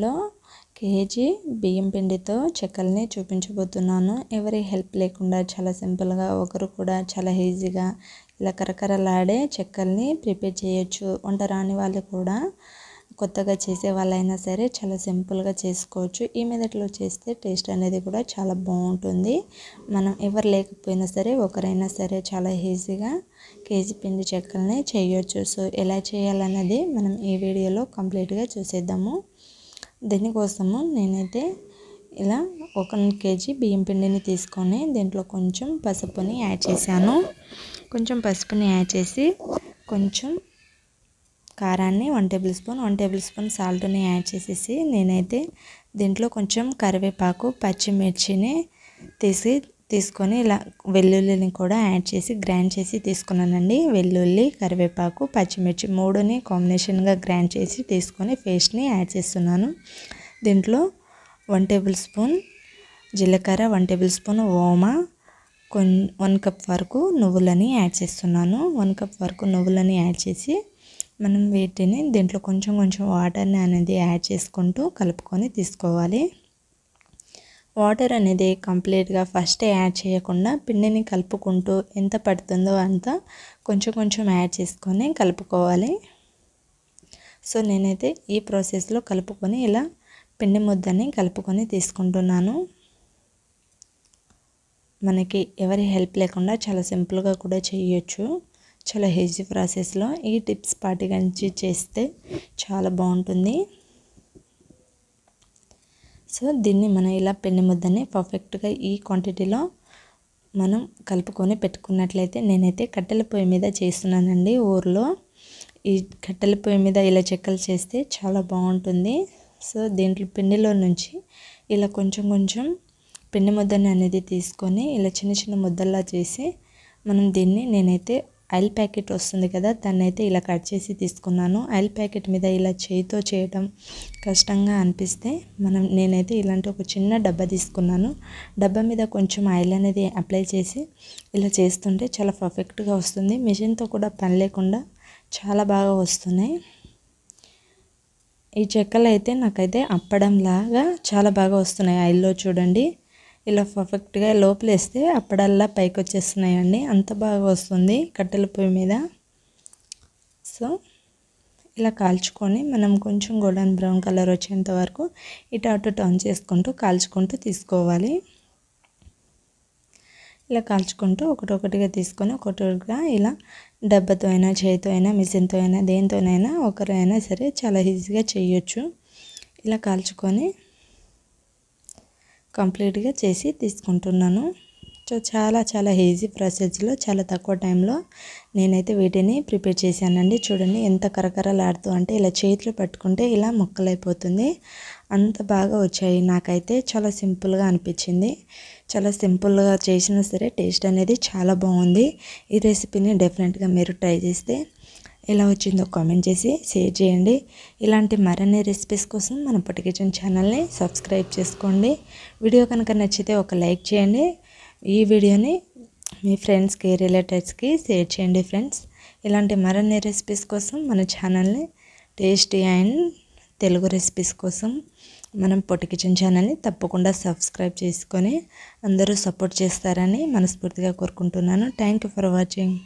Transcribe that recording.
లో కేజీ బియ్యం పిండితో చెక్కల్ని చూపించబోతున్నాను. ఎవరి హెల్ప్ లేకుండా చాలా సింపుల్గా ఒకరు కూడా చాలా ఈజీగా ఇలా కరకరలాడే చెక్కల్ని ప్రిపేర్ చేయొచ్చు. వంట రాని వాళ్ళు కూడా కొత్తగా చేసే వాళ్ళైనా సరే చాలా సింపుల్గా చేసుకోవచ్చు. ఈ మెథడ్లో చేస్తే టేస్ట్ అనేది కూడా చాలా బాగుంటుంది. మనం ఎవరు లేకపోయినా సరే ఒకరైనా సరే చాలా ఈజీగా కేజీ పిండి చెక్కల్ని చేయొచ్చు. సో ఎలా చేయాలన్నది మనం ఈ వీడియోలో కంప్లీట్గా చూసేద్దాము. దీనికోసము నేనైతే ఇలా 1 కేజీ బియ్యం పిండిని తీసుకొని దీంట్లో కొంచెం పసుపుని యాడ్ చేశాను. కొంచెం పసుపుని యాడ్ చేసి కొంచెం కారాన్ని 1 టేబుల్ స్పూన్ సాల్ట్ని యాడ్ చేసేసి నేనైతే దీంట్లో కొంచెం కరివేపాకు పచ్చిమిర్చిని తీసుకొని ఇలా వెల్లుల్లిని కూడా యాడ్ చేసి గ్రైండ్ చేసి తీసుకున్నానండి. వెల్లుల్లి కరివేపాకు పచ్చిమిర్చి 3ని కాంబినేషన్గా గ్రైండ్ చేసి తీసుకొని పేస్ట్ని యాడ్ చేస్తున్నాను. దీంట్లో 1 టేబుల్ స్పూన్ జీలకర్ర 1 టేబుల్ స్పూన్ ఓమా 1 కప్ వరకు నువ్వులని యాడ్ చేస్తున్నాను. 1 కప్ వరకు నువ్వులని యాడ్ చేసి మనం వీటిని దీంట్లో కొంచెం వాటర్ని అనేది యాడ్ చేసుకుంటూ కలుపుకొని తీసుకోవాలి. వాటర్ అనేది కంప్లీట్గా ఫస్ట్ యాడ్ చేయకుండా పిండిని కలుపుకుంటూ ఎంత పడుతుందో అంత కొంచెం యాడ్ చేసుకొని కలుపుకోవాలి. సో నేనైతే ఈ ప్రాసెస్లో కలుపుకొని ఇలా పిండి ముద్దని కలుపుకొని తీసుకుంటున్నాను. మనకి ఎవరి హెల్ప్ లేకుండా చాలా సింపుల్గా కూడా చేయొచ్చు. చాలా ఈజీ ప్రాసెస్లో ఈ టిప్స్ పాటించి చేస్తే చాలా బాగుంటుంది. సో దీన్ని మనం ఇలా పిండి ముద్దని పర్ఫెక్ట్గా ఈ క్వాంటిటీలో మనం కలుపుకొని పెట్టుకున్నట్లయితే నేనైతే కట్టెల పొయ్యి మీద చేస్తున్నానండి ఊర్లో. ఈ కట్టెల పొయ్యి మీద ఇలా చెక్కలు చేస్తే చాలా బాగుంటుంది. సో దీంట్లో పిండిలో నుంచి ఇలా కొంచెం పిండి ముద్దని అనేది తీసుకొని ఇలా చిన్న ముద్దల్లా చేసి మనం దీన్ని నేనైతే ఆయిల్ ప్యాకెట్ వస్తుంది కదా దాన్ని అయితే ఇలా కట్ చేసి తీసుకున్నాను. ఆయిల్ ప్యాకెట్ మీద ఇలా చేయితో చేయడం కష్టంగా అనిపిస్తే నేనైతే ఇలాంటి ఒక చిన్న డబ్బా తీసుకున్నాను. డబ్బా మీద కొంచెం ఆయిల్ అనేది అప్లై చేసి ఇలా చేస్తుంటే చాలా పర్ఫెక్ట్గా వస్తుంది. మిషన్తో కూడా పని లేకుండా చాలా బాగా వస్తున్నాయి. ఈ చెక్కలు అయితే నాకైతే అప్పడంలాగా చాలా బాగా వస్తున్నాయి. ఆయిల్లో చూడండి ఇలా పర్ఫెక్ట్గా లోపలేస్తే అప్పడల్లా పైకి వచ్చేస్తున్నాయండి. అంత బాగా వస్తుంది కట్టెల పొయ్యి మీద. సో ఇలా కాల్చుకొని మనం కొంచెం గోల్డెన్ బ్రౌన్ కలర్ వచ్చేంత వరకు ఇటు అటు టర్న్ చేసుకుంటూ కాల్చుకుంటూ తీసుకోవాలి. ఇలా కాల్చుకుంటూ ఒకటొకటిగా తీసుకొని ఒకటొకటిగా ఇలా డబ్బాతో అయినా చేతితో అయినా మిషన్తో అయినా దేనితోనైనా ఒకరైనా సరే చాలా ఈజీగా చేయొచ్చు. ఇలా కాల్చుకొని కంప్లీట్గా చేసి తీసుకుంటున్నాను. సో చాలా ఈజీ ప్రాసెస్లో చాలా తక్కువ టైంలో నేనైతే వీటిని ప్రిపేర్ చేశానండి. చూడండి ఎంత కరకరలాడుతూ అంటే ఇలా చేతిలో పట్టుకుంటే ఇలా ముక్కలైపోతుంది. అంత బాగా వచ్చాయి. నాకైతే చాలా సింపుల్గా అనిపించింది. చాలా సింపుల్గా చేసినా సరే టేస్ట్ అనేది చాలా బాగుంది. ఈ రెసిపీని డెఫినెట్గా మీరు ట్రై చేస్తే ఎలా వచ్చిందో కామెంట్ చేసి షేర్ చేయండి. ఇలాంటి మరిన్ని రెసిపీస్ కోసం మన పొట్టి కిచెన్ ఛానల్ని సబ్స్క్రైబ్ చేసుకోండి. వీడియో కనుక నచ్చితే ఒక లైక్ చేయండి. ఈ వీడియోని మీ ఫ్రెండ్స్కి రిలేటివ్స్కి షేర్ చేయండి ఫ్రెండ్స్. ఇలాంటి మరిన్ని రెసిపీస్ కోసం మన ఛానల్ని టేస్టీ అండ్ తెలుగు రెసిపీస్ కోసం మనం పొట్టి కిచెన్ ఛానల్ని తప్పకుండా సబ్స్క్రైబ్ చేసుకొని అందరూ సపోర్ట్ చేస్తారని మనస్ఫూర్తిగా కోరుకుంటున్నాను. Thank you for watching.